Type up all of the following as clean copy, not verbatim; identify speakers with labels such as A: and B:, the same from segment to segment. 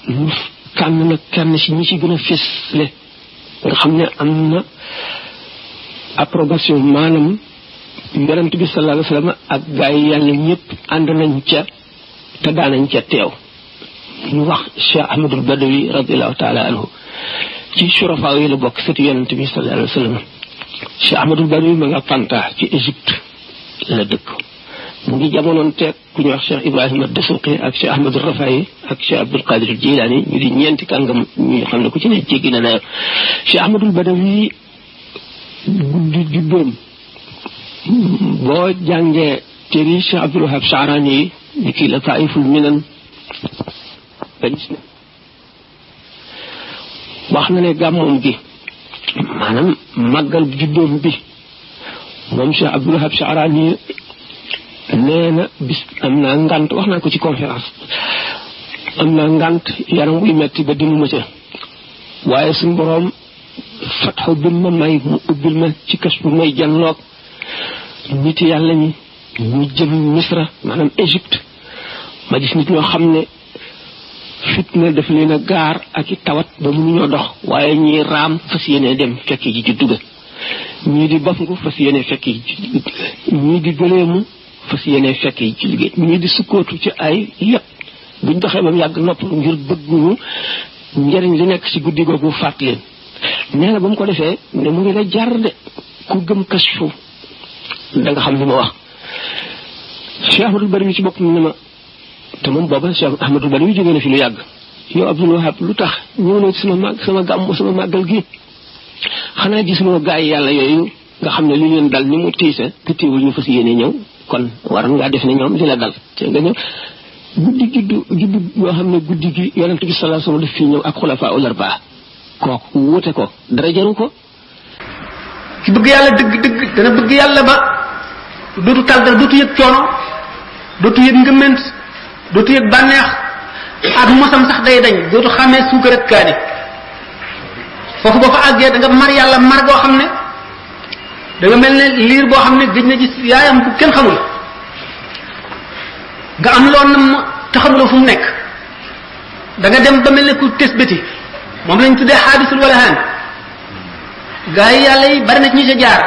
A: mu tànn nag kenn ci ñi ci gën a fésle nga xam ne am na approbation maanaam yonent bi sallallahu alayhi wasallam ak gaa yi yàlla ñëpp ànd nañ ca te daanañ ca teew ñu wax Cheikh Ahmadul Badawi radiallahu taala anhu ci surafaa yi la bokk sëtu yonent bi sallallahu alayhi wasallam Cheikh Ahmadul Badawi ma nga Fanta ci Égypte la dëkk mu ngi jamonoon teeg ku ñuy wax Cheikh Ibrahima Dasuqi ak Cheikh Ahmadul Rafayi ak Cheikh Abdul Qadir Jilani ñu di ñeenti kàngam ñu xam ne ku ci ne jéggi na nayo Cheikh Ahmadul Badawi guddi juddoom boo jàngee téere Cheikh Abdul Wahab Sha'rani yi ni kii la Taiful Minan ba gis ne wax na ne gàmmoom gi maanaam màggal juddoom bi moom Cheikh Abdul Wahab Sha'rani nee na bis am naa ngant wax naa ko ci conférence am naa ngant yaram wuy metti ba dimuma ca waaye suñu boroom fatxu bi ma may mu ubbil ma ci kas bu may janloog nit yàlla ñi ñu jëm Misra maanaam Égypte ma gis nit ñoo xam ne fitna daf leen a gaar ak i tawat ba mënuñoo dox waaye ñii raam fas yéene dem fekki ji juddu ga ñii di bafngu fas yéene fekki ji ñii di gëleemu fas yéene fekki ci liggéey ñii di sukkootu ci ay yépp buñ doxee ba mu yàgg noppalu ngir bëgguñu njëriñ li nekk ci guddi googu faat leen nee na ba mu ko defee ne mu ngi la jar de ku gëm kashfu da nga xam li ma wax Cheikh Ahmadul Badawi ci bopp ne ma te moom booba Cheikh Ahmadul Badawi jógee na fi lu yàgg yow Abdul Wahab lu tax ñëw na sama gàmm sama màggal gi xanaa gisuloo gaa yi yàlla yooyu nga xam ne li leen dal ni mu tiise te teewul ñu fas yéene ñëw kon waroon ngaa def ne ñoom di la dal te nga ñëw guddi juddu yoo xam ne guddi gi yonent bi sallallahu alayhi wasallam daf fi ñëw ak xulafaa ul arbaa kooku wuute ko dara jaru ko
B: ci bëgg yàlla dëgg dana bëgg yàlla ba dootu tal dara dootu yëg coono dootu yëg ngëment dootu yëg bànneex ak mosam sax day dañ dootu xamee suukar ak kaani foofu boo fa àggee da nga mar yàlla mar goo xam ne da nga mel ne liir boo xam ne gëj na gis yaayam bu kenn xamul nga am loo nam te xamuloo fu mu nekk da nga dem ba mel ne ku tes bëti moom lañ tuddee xaadisul walahaan gaa yi yàlla yi bari na ci ñi ca jaar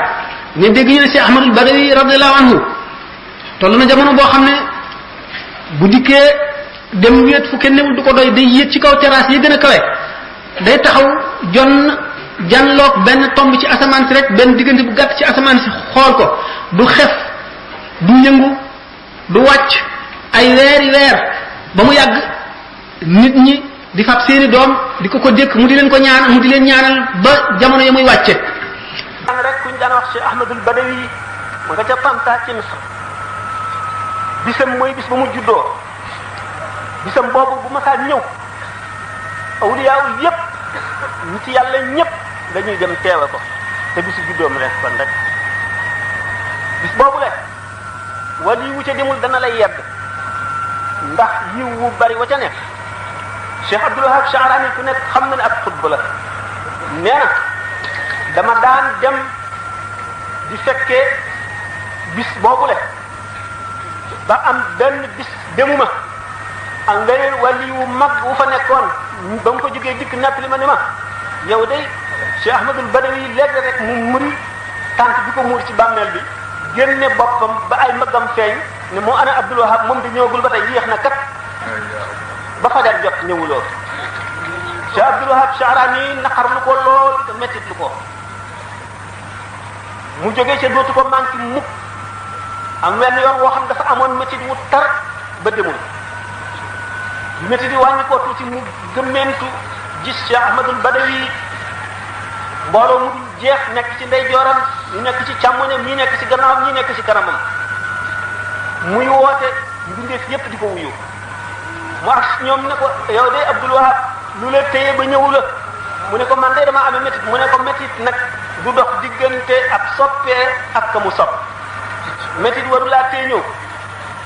B: ne dégg ñu ne Cheikh Ahmadul Badawi radiyallahu anhu toll na jamono boo xam ne bu dikkee dem wéet fu kenn newul du ko doy day yéeg ci kaw terrasse yi gën a kawe day taxaw janloog benn tomb ci asamaan si rek benn diggante bu gàtt ci asamaan si xool ko du xef du yëngu du wàcc ay weeri weer ba mu yàgg nit ñi di fab seeni doom di ko dékk mu di leen ko ñaan mu di leen ñaanal ba jamono ya muy wàcce
C: rek kuñ daan wax Cheikh Ahmadul Badawi ma nga ca Fanta ci Misra bisam mooy bis ba mu juddoo bisam boobu bu ma saa ñëw awliyaaw yépp nit yàlla ñépp dañuy dem teewe ko te bisu juddoom rek kon rek bis boobu le wali wu ca demul dana lay yedd ndax yiw wu bari wa ca nekk Cheikh Abdul Wahab Sha'rani ku nekk xam na ne ab xutba la nee na dama daan dem di fekkee bis boobu le ba am benn bis demuma ak leneen wali wu mag wu fa nekkoon ba mu ko jógee dikk nepp li ma ni ma yow day Cheikh Ahmadul Badawi léegi rek mu muri tànk bi ko muur ci bàmmeel bi génne boppam ba ay mbëggam feeñ ne moo ana Abdul Wahab moom di ñëwagul ba tey yéex na kat ba fajar jot ñëwuloo Cheikh Abdul Wahab Sha'rani naqarlu ko lool te mettit lu ko mu jógee ca dootu ko manqué mukk am wenn yoon woo xam dafa amoon mettit wu tar ba demul mettit yi wàññi ko tuuti mu gëmmentu gis Cheikh Ahmadul Badawi mbooloo mu dul jeex nekk ci ndeyjooram ñu nekk ci càmmoñam ñi nekk ci gannaawam ñi nekk ci kanamam muy woote mbindeef yépp di ko wuyu mu ak ñoom ne ko yow de Abdul Wahab lu la téye ba ñëwu la mu ne ko man de dama amee métit mu ne ko métit nag du dox diggante ab soppee ak ka mu sopp métit waru laa téye ñëw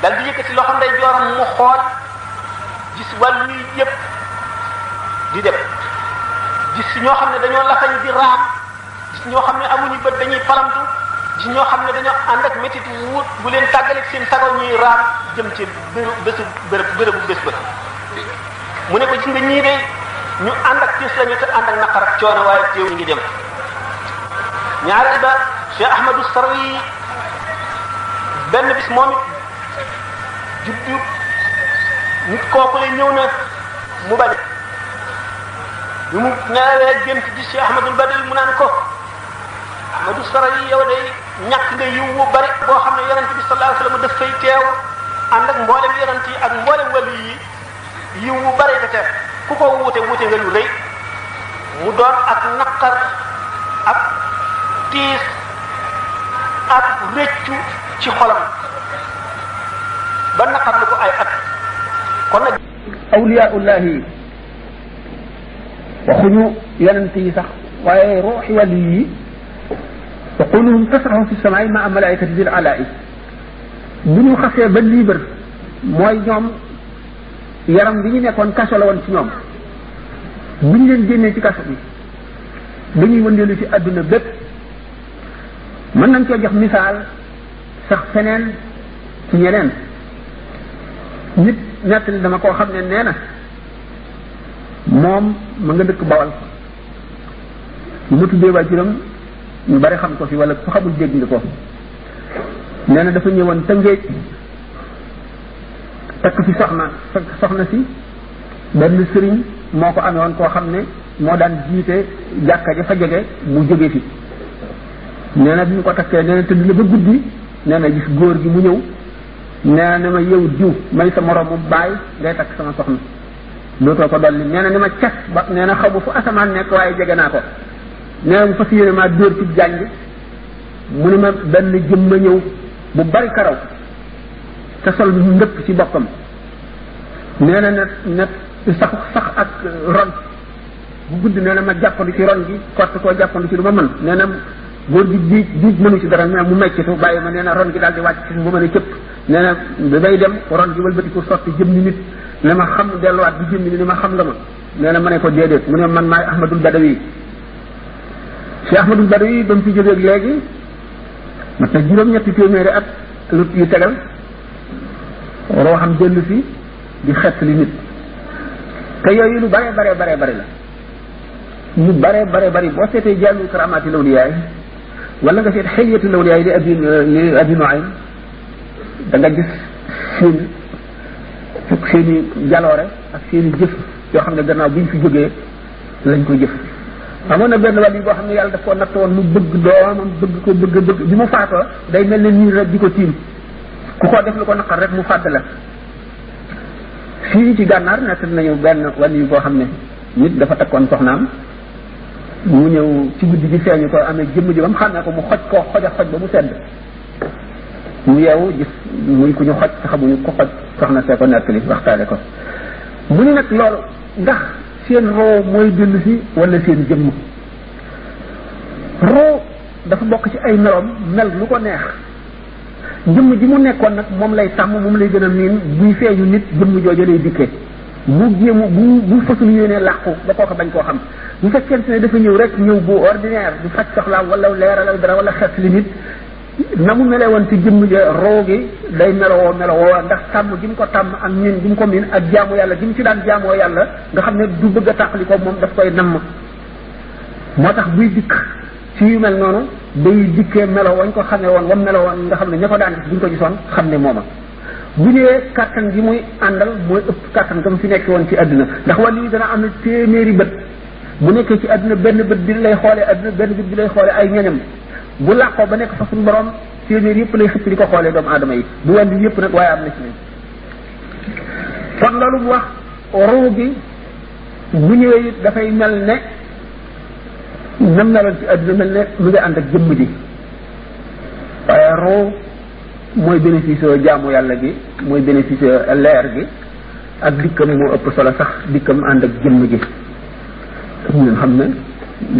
C: dal di yëkkati loxo ndeyjooram mu xool gis wàllu yi yépp di dem gis ñoo xam ne dañoo lafañ di raam gis ñoo xam ne amuñu bët dañuy palamtu gis ñoo xam ne dañoo ànd ak métit wut bu leen tàggaleeg seen sago ñuy raam jëm ci bërëbu bés ba mu ne ko gis nga ñii de ñu ànd ak tiis lañu te ànd ak naqar ak coono waaye teew ñu ngi dem. ñaareel ba Cheikh Ahmadou Sarwi benn bis moom it juddu nit kooku la ñëw na mu bañ bi mu ñaaree gént ci Cheikh Ahmadul Badawi mu naan ko Ahmadou Sarwi yow day ñàkk nga yiw wu bari boo xam ne yonent bi sallallahu alayhi wasallam daf fay teew ànd ak mboolem yonent yi ak mboolem wàllu yi yiw wu bari da teew ku ko wuute wuute nga lu rëy mu doon ak naqar ak tiis ak rëccu ci xolam ba naqar lu ko ay at kon nag
B: awliyaullahi waxuñu yonent yi sax waaye ruuxi wàllu yi yaquluhum tasraxu fi samaai maa malaikati dil alaa'i bu ñu xasee ba libre mooy ñoom yaram bi ñu nekkoon kaso la woon ci ñoom bu ñu leen génnee ci kaso bi dañuy wëndeelu ci àdduna bépp mën nañ coo jox misaal sax feneen ci ñeneen nit nettali dama koo xam ne nee na moom ma nga dëkk Bawal bu ma tuddee waajuram ñu bari xam ko fi wala ku xamul dégg nga ko nee na dafa ñëwoon Tëngéej takk fi soxna si benn sëriñ moo ko amee woon koo xam ne moo daan jiite jàkka ja fa jege mu jóge fi nee na bi ñu ko takkee nee na tëdd na ba guddi nee na gis góor gi mu ñëw nee na ne ma yow diw may sa moroomu baay ngay takk sama soxna dootoo ko dolli nee na ni ma cas ba nee na xaw ma fu asamaan nekk waaye jege naa ko nee na mu fas yéene maa dóor ci jànj mu ne ma benn jëm ma ñëw bu bari karaw te sol ndëpp ci boppam nee na net sax ak ron bu gudd nee na ma jàppandu ci ron gi kott koo jàppandu ci lu ma mën nee na góor gi diij mënu ci dara mais mu meccitu bàyyi ma nee na ron gi daal di wàcc ci mu mën a cëpp nee na bi bay dem ron gi wëlbatiku sotti jëm ni nit ne ma xam delluwaat bi jëm ni ma xam nga ma nee na ma ne ko déedéet mu ne man maay Ahmadul Badawi Cheikh Ahmadul Badawi ba mu fi jógeeg léegi mat na juróom-ñetti téeméeri at lu yu tegal roo xam dellu si di xett li nit te yooyu lu bare la ñu bare boo seetee jàllu karamaati lawliyaay wala nga seet xëyatu lawliyaay li abi Nuaym da nga gis seeni jaloore ak seeni jëf yoo xam ne gannaaw bi ñu fi jógee lañ ko jëf amoon na benn wàll yi boo xam ne yàlla daf koo natt woon mu bëgg doomam bëgg bi mu faatoo day mel ne nii rek di ko tiim ku ko def lu ko naqar rek mu fàdd la fii ci gànnaar nekk nañu benn wàll yi boo xam ne nit dafa takkoon soxnaam mu ñëw ci guddi gi feeñu ko amee jëmm ji ba mu xam ne ko mu xoj ba mu sedd mu yeewu gis muy ku ñu xoj te xamuñu ko xoj soxna see ko nettali waxtaane ko mu ni nag loolu ndax seen roo mooy dellu si wala seen jëmm roo dafa bokk ci ay meloom mel lu ko neex jëmm ji mu nekkoon nag moom lay tàmm moom lay gën a miin buy feeñu nit jëmm jooju lay dikkee bu jéemu bu fasul yéenee làqu ba kooka bañ koo xam bu fekkente ne dafa ñëw rek ñëw bu ordinaire du faj soxlaam wala leeralal dara wala xet li nit na mu mele woon ci jëmm ja roo gi day melowoo ndax tàmm gi mu ko tàmm ak miin gi mu ko miin ak jaamu yàlla gi mu ci daan jaamoo yàlla nga xam ne du bëgg a tàqali ko moom daf koy namm moo tax buy dikk ci yu mel noonu day dikkee melo wañ ko xamee woon wam melo woon nga xam ne ña ko daan gis buñ ko gisoon xam ne mooma bu ñëwee kàttan gi muy àndal mooy ëpp kàttan ga mu fi nekk woon ci àdduna ndax wàllu yi dana am na téeméeri bët bu nekkee ci àdduna benn bët bi lay xoolee àdduna benn bët bi lay xoolee ay ñoñam bu làqoo ba nekk fa suñu borom téeméer yëpp lay xëpp di ko xoolee doomu aadama yi du wàllu yëpp nag waaye am na ci ne kon loolu mu wax ruu gi bu ñëwee it dafay mel ne nam meloon ci àdduna mel ne mu ngi ànd ak jëmm ji waaye ruu mooy bénéfice jaamu yàlla gi mooy bénéfice leer gi ak dikkam moo ëpp solo sax dikkam ànd ak jëmm ji ñun xam ne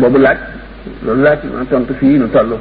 B: boobu laaj loolu laaj ma tontu fii nu toll